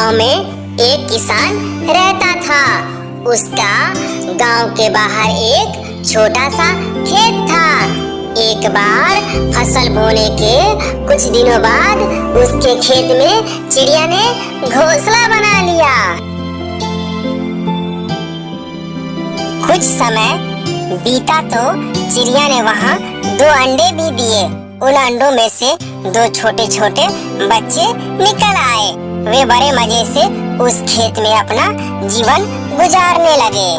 गांव में एक किसान रहता था। उसका गांव के बाहर एक छोटा सा खेत था। एक बार फसल बोने के कुछ दिनों बाद उसके खेत में चिड़िया ने घोंसला बना लिया। कुछ समय बीता तो चिड़िया ने वहाँ 2 अंडे भी दिए। उन अंडों में से 2 छोटे छोटे बच्चे निकल आए। वे बड़े मजे से उस खेत में अपना जीवन गुजारने लगे।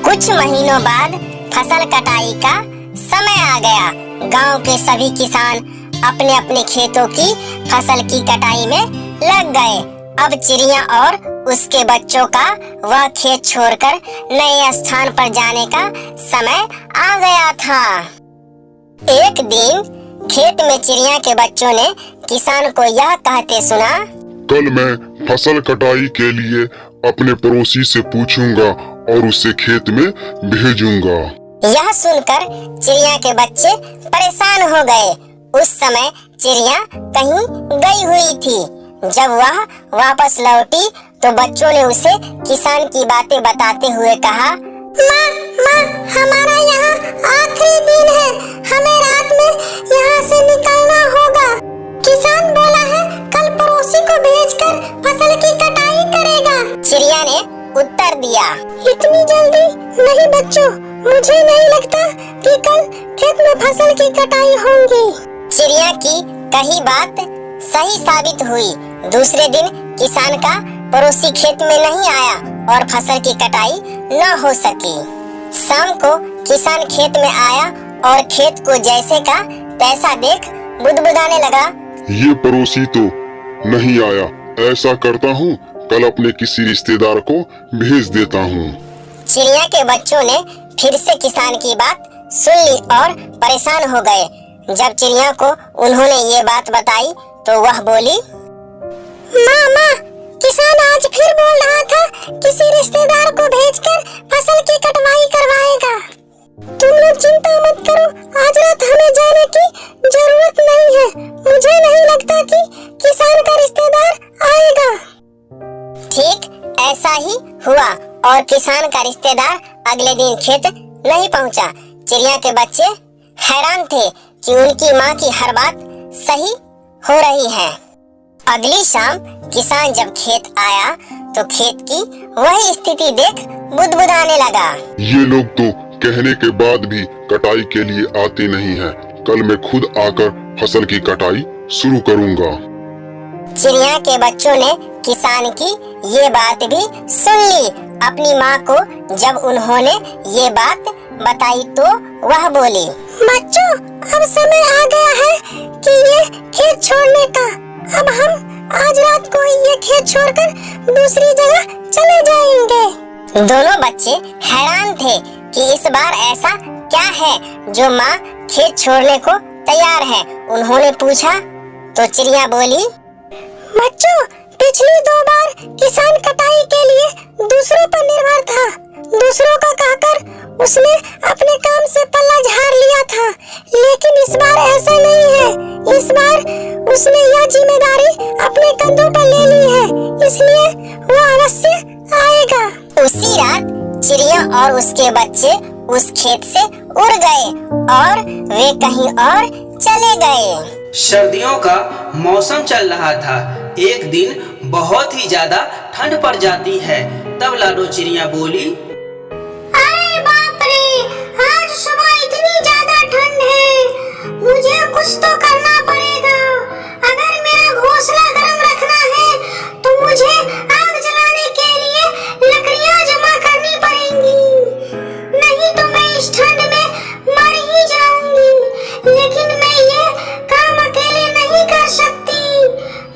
कुछ महीनों बाद फसल कटाई का समय आ गया। गांव के सभी किसान अपने अपने खेतों की फसल की कटाई में लग गए। अब चिड़िया और उसके बच्चों का वह खेत छोड़कर नए स्थान पर जाने का समय आ गया था। एक दिन खेत में चिड़िया के बच्चों ने किसान को यह कहते सुना, कल मैं फसल कटाई के लिए अपने पड़ोसी से पूछूंगा और उसे खेत में भेजूंगा। यह सुनकर चिड़िया के बच्चे परेशान हो गए। उस समय चिड़िया कहीं गई हुई थी। जब वह वापस लौटी तो बच्चों ने उसे किसान की बातें बताते हुए कहा, माँ, हमारा यहाँ आखिरी दिन है। हमें रात में यहाँ से निकलना होगा। किसान बोला है कल पड़ोसी को भेजकर फसल की कटाई करेगा। चिड़िया ने उत्तर दिया, इतनी जल्दी नहीं बच्चों, मुझे नहीं लगता कि कल खेत में फसल की कटाई होगी। चिड़िया की कही बात सही साबित हुई। दूसरे दिन किसान का पड़ोसी खेत में नहीं आया और फसल की कटाई न हो सकी। शाम को किसान खेत में आया और खेत को जैसे का तैसा देख बुदबुदाने लगा, ये पड़ोसी तो नहीं आया। ऐसा करता हूँ, कल अपने किसी रिश्तेदार को भेज देता हूँ। चिड़िया के बच्चों ने फिर से किसान की बात सुन ली और परेशान हो गए। जब चिड़िया को उन्होंने ये बात बताई तो वह बोली, माँ, किसान आज फिर बोल रहा था किसी रिश्तेदार को भेजकर फसल की कटवाई करवाएगा। तुम लोग चिंता मत करो, आज रात हमें जाने की जरूरत नहीं है। मुझे नहीं लगता कि किसान का रिश्तेदार आएगा। ठीक ऐसा ही हुआ और किसान का रिश्तेदार अगले दिन खेत नहीं पहुंचा। चिड़िया के बच्चे हैरान थे कि उनकी माँ की हर बात सही हो रही है। अगली शाम किसान जब खेत आया तो खेत की वही स्थिति देख बुदबुदाने लगा, ये लोग तो कहने के बाद भी कटाई के लिए आते नहीं हैं। कल मैं खुद आकर फसल की कटाई शुरू करूंगा। चिड़िया के बच्चों ने किसान की ये बात भी सुन ली। अपनी माँ को जब उन्होंने ये बात बताई तो वह बोली, बच्चों, अब समय आ गया है कि ये खेत छोड़ने का। अब हम आज रात को ये खेत छोड़कर दूसरी जगह चले जाएंगे। दोनों बच्चे हैरान थे कि इस बार ऐसा क्या है जो माँ खेत छोड़ने को तैयार है। उन्होंने पूछा तो चिड़िया बोली, बच्चों, पिछली 2 बार किसान कटाई के लिए दूसरों पर निर्भर था। दूसरों का कहकर उसने अपने काम से पल्ला झाड़ लिया था, लेकिन इस बार ऐसा नहीं है। इस बार उसने यह जिम्मेदारी अपने कंधों पर ले ली है, इसलिए वो अवश्य आएगा। उसी रात चिड़िया और उसके बच्चे उस खेत से उड़ गए और वे कहीं और चले गए। सर्दियों का मौसम चल रहा था। एक दिन बहुत ही ज्यादा ठंड पड़ जाती है। तब लाडो चिड़िया बोली, अरे बाप रे, आज सुबह इतनी ज्यादा ठंड है। मुझे कुछ तो करना पड़ेगा। अगर मेरा घोंसला गर्म रखना है तो मुझे आग जलाने के लिए लकड़ियां जमा करनी पड़ेंगी, नहीं तो मैं इस ठंड में मर ही जाऊंगी। लेकिन मैं ये काम अकेले नहीं कर सकती,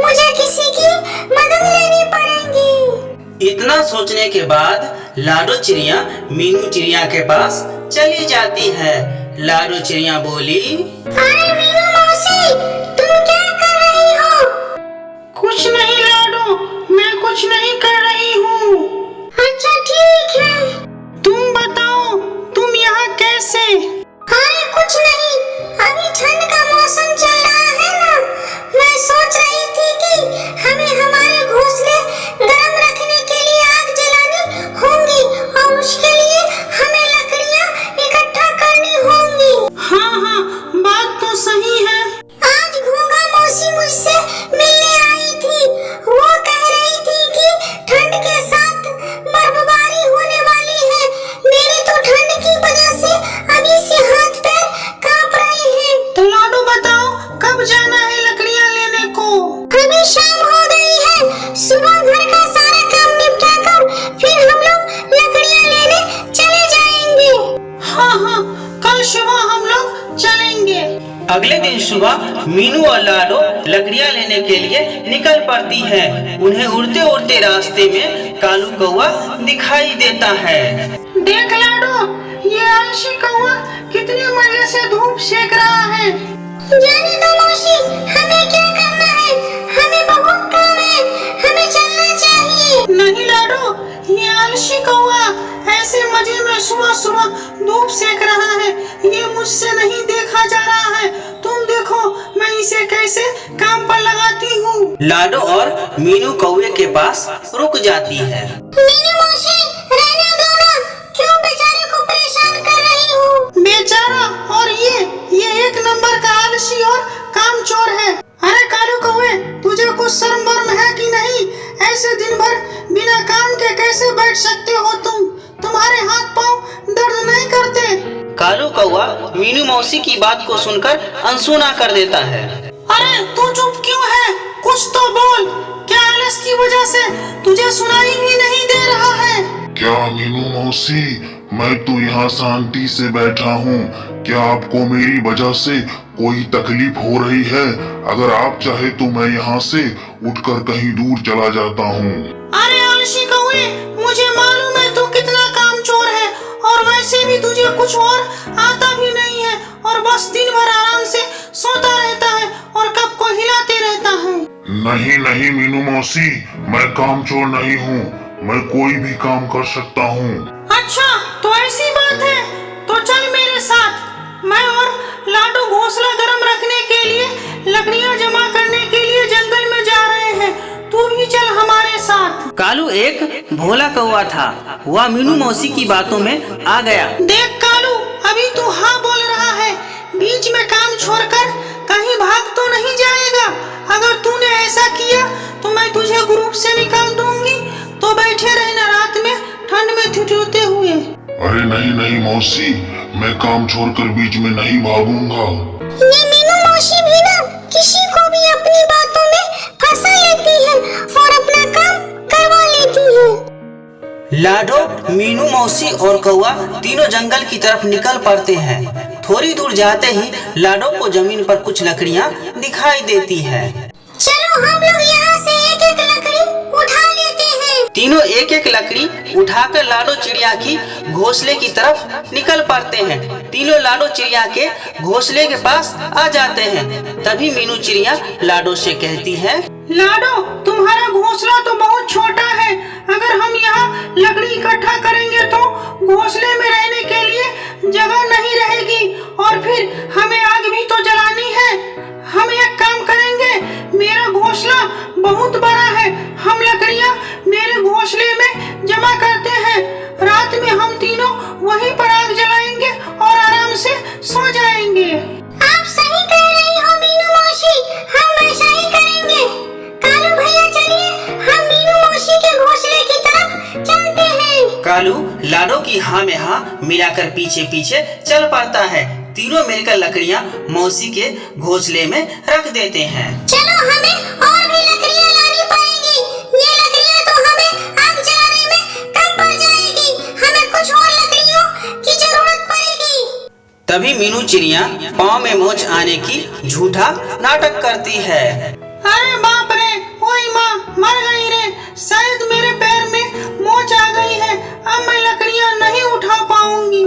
मुझे किसी की मदद लेनी पड़ेगी। इतना सोचने के बाद लाडो चिड़िया मीनू चिड़िया के पास चली जाती है। लाडो चिड़िया बोली, अरे मीनू मौसी, तुम क्या कर रही हो? कुछ नहीं लाडो, मैं कुछ नहीं कर रही हूँ। अच्छा ठीक है। तुम बताओ, तुम यहाँ कैसे? अरे कुछ नहीं, अभी ठंड का मौसम चल रहा है ना, मैं सोच रही थी कि हमें हमारे अगले दिन सुबह मीनू और लाडो लकड़ियाँ लेने के लिए निकल पड़ती है। उन्हें उड़ते उड़ते रास्ते में कालू कौआ दिखाई देता है। देख लाडो, ये आलसी कौआ कितने मजे से धूप सेक रहा है। जाने दो मौसी, हमें क्या करना है, हमें बहुत काम है, हमें चलना चाहिए। नहीं लाडो, ये आलसी कौआ ऐसे मजे में सुबह सुबह धूप सेक रहा है, ये मुझसे नहीं देखा जा रहा है। तुम देखो मैं इसे कैसे काम पर लगाती हूँ। लाडो और मीनू कौवे के पास रुक जाती है। मीनू मौसी, रहने दो ना, क्यों बेचारे को परेशान कर रही हो? बेचारा और ये एक नंबर का आलसी और कामचोर है। अरे कालू कौवे, तुझे कुछ शर्म वर्म है कि नहीं? ऐसे दिन भर बिना काम के कैसे बैठ सकते हो तुम? तुम्हारे हाथ पाँव दर्द नहीं करते? कालू कौआ मीनू मौसी की बात को सुनकर अनसुना कर देता है। अरे तू चुप क्यों है? कुछ तो बोल। क्या आलस की वजह से तुझे सुनाई भी नहीं दे रहा है? क्या मीनू मौसी, मैं तो यहाँ शांति से बैठा हूँ। क्या आपको मेरी वजह से कोई तकलीफ हो रही है? अगर आप चाहे तो मैं यहाँ से उठकर कहीं दूर चला जाता हूँ। अरे आलसी कौवे, मुझे मालूम है तू कितना कामचोर है, और वैसे भी तुझे कुछ और आता भी नहीं है, और बस दिन भर आराम से सोता रहता है और कब को हिलाते रहता है। नहीं नहीं मीनू मौसी, मैं कामचोर नहीं हूँ, मैं कोई भी काम कर सकता हूँ। अच्छा तो ऐसी बात है, तो चल मेरे साथ। मैं और लाडो घोंसला गर्म रखने के लिए लकड़ियाँ जमा करने के लिए जंगल में जा रहे हैं, तू भी चल हमारे साथ। कालू एक भोला कौआ था, वह मीनू मौसी की बातों में आ गया। देख कालू, अभी तू हाँ बोल रहा है, बीच में काम छोड़कर कहीं भाग तो नहीं जाएगा? अगर तूने ऐसा किया तो मैं तुझे ग्रुप से निकाल दूंगी, तो बैठे रहना रात में ठंड में ठिठुरते हुए। अरे नहीं नहीं मौसी, मैं काम छोड़कर बीच में नहीं भागूंगा। ये मीनू मौसी भी ना किसी को भी अपनी बातों में फंसा लेती है और अपना काम करवा लेती है। लाडो, मीनू मौसी और कौआ तीनों जंगल की तरफ निकल पड़ते हैं। थोड़ी दूर जाते ही लाडो को जमीन पर कुछ लकड़ियाँ दिखाई देती है। चलो हम लोग यहाँ से एक एक लकड़ी उठा लेते हैं। तीनों एक एक लकड़ी उठाकर लाडो चिड़िया की घोंसले की तरफ निकल पड़ते हैं। तीनों लाडो चिड़िया के घोंसले के पास आ जाते हैं। तभी मीनू चिड़िया लाडो से कहती है, लाडो, तुम्हारा घोंसला तो बहुत छोटा है, अगर हम यहाँ लकड़ी इकट्ठा करेंगे तो घोंसले में रहने के लिए जगह नहीं रहेगी, और फिर हमें आग भी तो जलानी है। हम एक काम करेंगे, मेरा घोंसला बहुत बड़ा है, हम लकड़ियाँ मेरे घोंसले में जमा करते हैं। रात में हम तीनों वहीं पर आग जलाएंगे और आराम से सो जाएंगे। आप सही कह रही हो मीनू मौसी, हम ऐसा ही करेंगे। कालू भैया चलिए, हम मीनू मौसी के घोंसले की तरफ चलते हैं। कालू लाडो की हाँ में हाँ मिलाकर पीछे पीछे चल पड़ता है। तीनों मिलकर लकड़ियाँ मौसी के घोंसले में रख देते हैं। चलो हमें और भी लकड़ियाँ लानी पड़ेगी, ये लकड़ियाँ तो हमें आग जलाने में कम पड़ जाएगी, हमें कुछ और लकड़ियों की जरूरत पड़ेगी। तभी मीनू चिड़िया पाँव में मोच आने की झूठा नाटक करती है। अरे बाप रे, ओए माँ, मर गई रे, शायद मेरे पैर में मोच आ गई है, अब मैं लकड़ियाँ नहीं उठा पाऊंगी।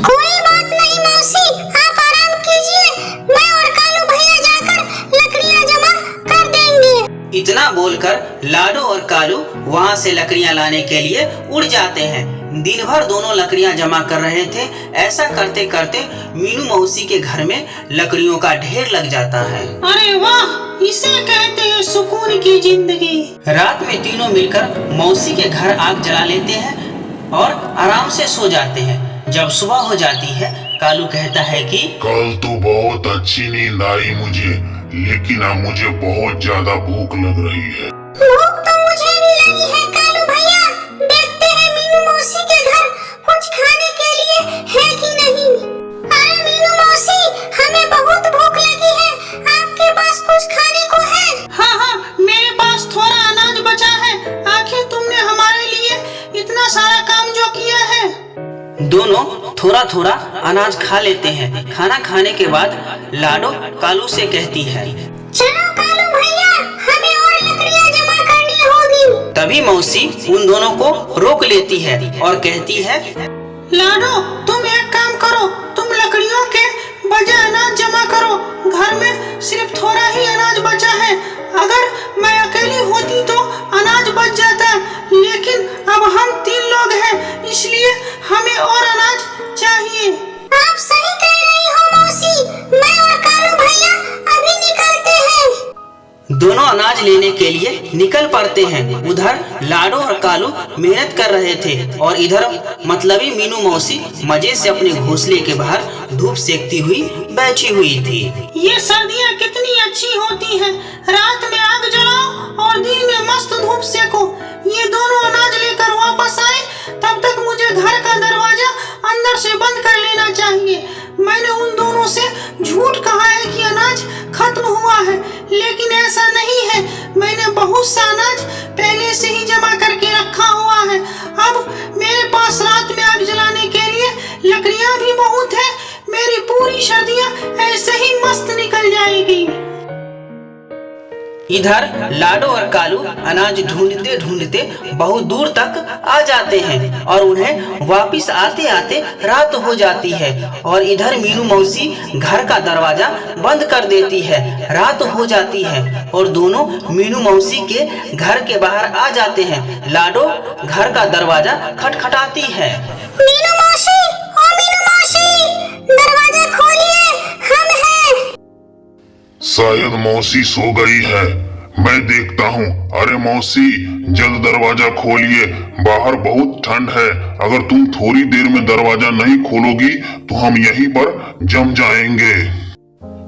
कोई बात नहीं मौसी, आप आराम कीजिए, मैं और कालू भैया जाकर लकड़ियाँ जमा कर देंगे। इतना बोलकर लाडो और कालू वहाँ से लकड़ियाँ लाने के लिए उड़ जाते हैं। दिन भर दोनों लकड़ियाँ जमा कर रहे थे। ऐसा करते करते मीनू मौसी के घर में लकड़ियों का ढेर लग जाता है। अरे वाह, इसे कहते हैं सुकून की जिंदगी। रात में तीनों मिलकर मौसी के घर आग जला लेते हैं और आराम से सो जाते हैं। जब सुबह हो जाती है, कालू कहता है कि कल तो बहुत अच्छी नींद आई मुझे, लेकिन अब मुझे बहुत ज्यादा भूख लग रही है। भूख तो मुझे भी लगी है कालू भैया, देखते हैं मीनू मौसी के घर कुछ खाने के लिए है कि नहीं। अरे मीनू मौसी, हमें बहुत भूख लगी है, आपके पास कुछ खाने को है? हाँ हाँ, मेरे पास थोड़ा अनाज बचा है, आखिर तुमने हमारे लिए इतना सारा काम जो किया है। दोनों थोड़ा थोड़ा अनाज खा लेते हैं। खाना खाने के बाद लाडो कालू से कहती है, चलो कालू भैया, हमें और लकड़ियाँ जमा करनी होगी। तभी मौसी उन दोनों को रोक लेती है और कहती है, लाडो तुम एक काम करो, तुम लकड़ियों के बजाय अनाज जमा करो। घर में सिर्फ थोड़ा ही अनाज बचा है। अगर मैं अकेली होती तो अनाज बच जाता, लेकिन अब हम 3 लोग हैं, इसलिए हमें और अनाज चाहिए। आप सही कह रही हो मौसी, मैं और कालू भैया अभी निकलते हैं। दोनों अनाज लेने के लिए निकल पड़ते हैं। उधर लाडो और कालू मेहनत कर रहे थे और इधर मतलबी मीनू मौसी मजे से अपने घोंसले के बाहर धूप सेकती हुई बैठी हुई थी। ये सर्दियाँ कितनी अच्छी होती हैं। रात में आग जलाओ और दिन में मस्त धूप सेको। ये दोनों अनाज लेकर वापस आए, तब तक मुझे घर का दरवाजा अंदर से बंद कर लेना चाहिए। मैंने उन दोनों से झूठ कहा है कि अनाज खत्म हुआ है, लेकिन ऐसा नहीं है। मैंने बहुत सा अनाज पहले से ही जमा करके रखा हुआ है। अब मेरे पास रात में आग जलाने के लिए लकड़ियाँ भी बहुत है। मेरी पूरी सर्दियाँ ऐसे ही मस्त निकल जाएगी। इधर लाडो और कालू अनाज ढूंढते ढूंढते बहुत दूर तक आ जाते हैं और उन्हें वापस आते आते रात हो जाती है। और इधर मीनू मौसी घर का दरवाजा बंद कर देती है। रात हो जाती है और दोनों मीनू मौसी के घर के बाहर आ जाते हैं। लाडो घर का दरवाजा खटखटाती है। मीनू मौसी, ओ मीनू मौसी, दरवाजा खोलिए, हम हैं। शायद मौसी सो गई है, मैं देखता हूँ। अरे मौसी, जल्द दरवाजा खोलिए, बाहर बहुत ठंड है। अगर तुम थोड़ी देर में दरवाजा नहीं खोलोगी तो हम यहीं पर जम जाएंगे।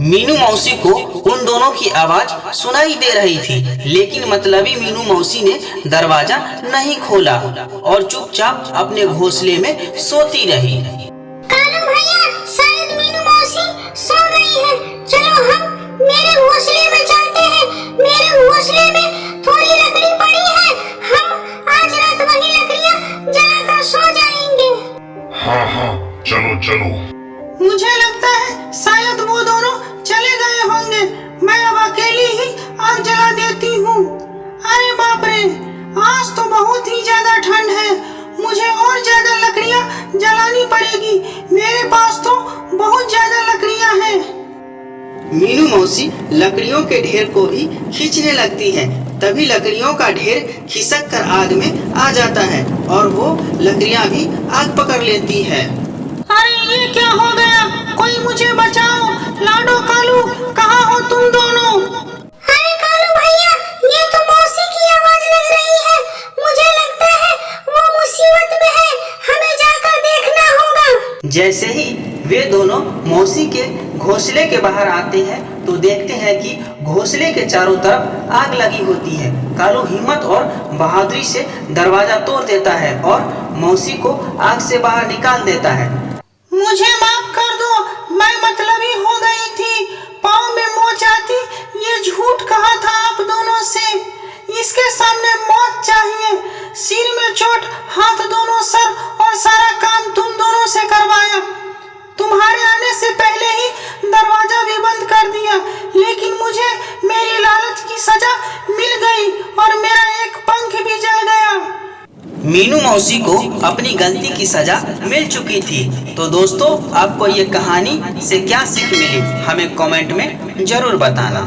मीनू मौसी को उन दोनों की आवाज सुनाई दे रही थी, लेकिन मतलबी मीनू मौसी ने दरवाजा नहीं खोला और चुपचाप अपने घोंसले में सोती रही। कालू भैया, शायद मीनू मौसी सो गई है। चलो हम मेरे घोंसले में चलते हैं। मेरे घोंसले में थोड़ी लकड़ी पड़ी है, हम आज रात वही लकड़ियाँ जलाकर सो जाएंगे। हाँ हाँ, चलो चलो। मुझे लगता है शायद वो दोनों चले गए होंगे। मैं अब अकेली ही आग जला देती हूँ। अरे बाप रे, आज तो बहुत ही ज्यादा ठंड है। मुझे और ज्यादा लकड़ियाँ जलानी पड़ेगी। मेरे पास तो बहुत ज्यादा लकड़ियाँ हैं। मीनू मौसी लकड़ियों के ढेर को भी खींचने लगती है। तभी लकड़ियों का ढेर खिसक कर आग में आ जाता है और वो लकड़ियाँ भी आग पकड़ लेती है। अरे ये क्या हो गया? कोई मुझे बचाओ। लाडो, कालू, कहाँ हो तुम दोनों? अरे कालू भैया, ये तो मौसी की आवाज लग रही है। मुझे लगता है वो मुसीबत में है, हमें जाकर देखना होगा। जैसे ही वे दोनों मौसी के घोंसले के बाहर आते हैं तो देखते हैं कि घोंसले के चारों तरफ आग लगी होती है। कालू हिम्मत और बहादुरी से दरवाजा तोड़ देता है और मौसी को आग से बाहर निकाल देता है। मुझे माफ कर दो, मैं मतलबी हो गई थी। पाँव में मोच आती, ये झूठ कहा था आप दोनों से। इसके सामने मौत चाहिए। सिर में चोट, हाथ दोनों सर, और सारा काम तुम दोनों से करवाया। तुम्हारे आने से पहले ही दरवाजा भी बंद कर दिया, लेकिन मुझे मेरी लालच की सजा मिल गई और मेरा एक पंख भी जल गया। मीनू मौसी को अपनी गलती की सजा मिल चुकी थी। तो दोस्तों, आपको ये कहानी से क्या सीख मिली हमें कमेंट में जरूर बताना।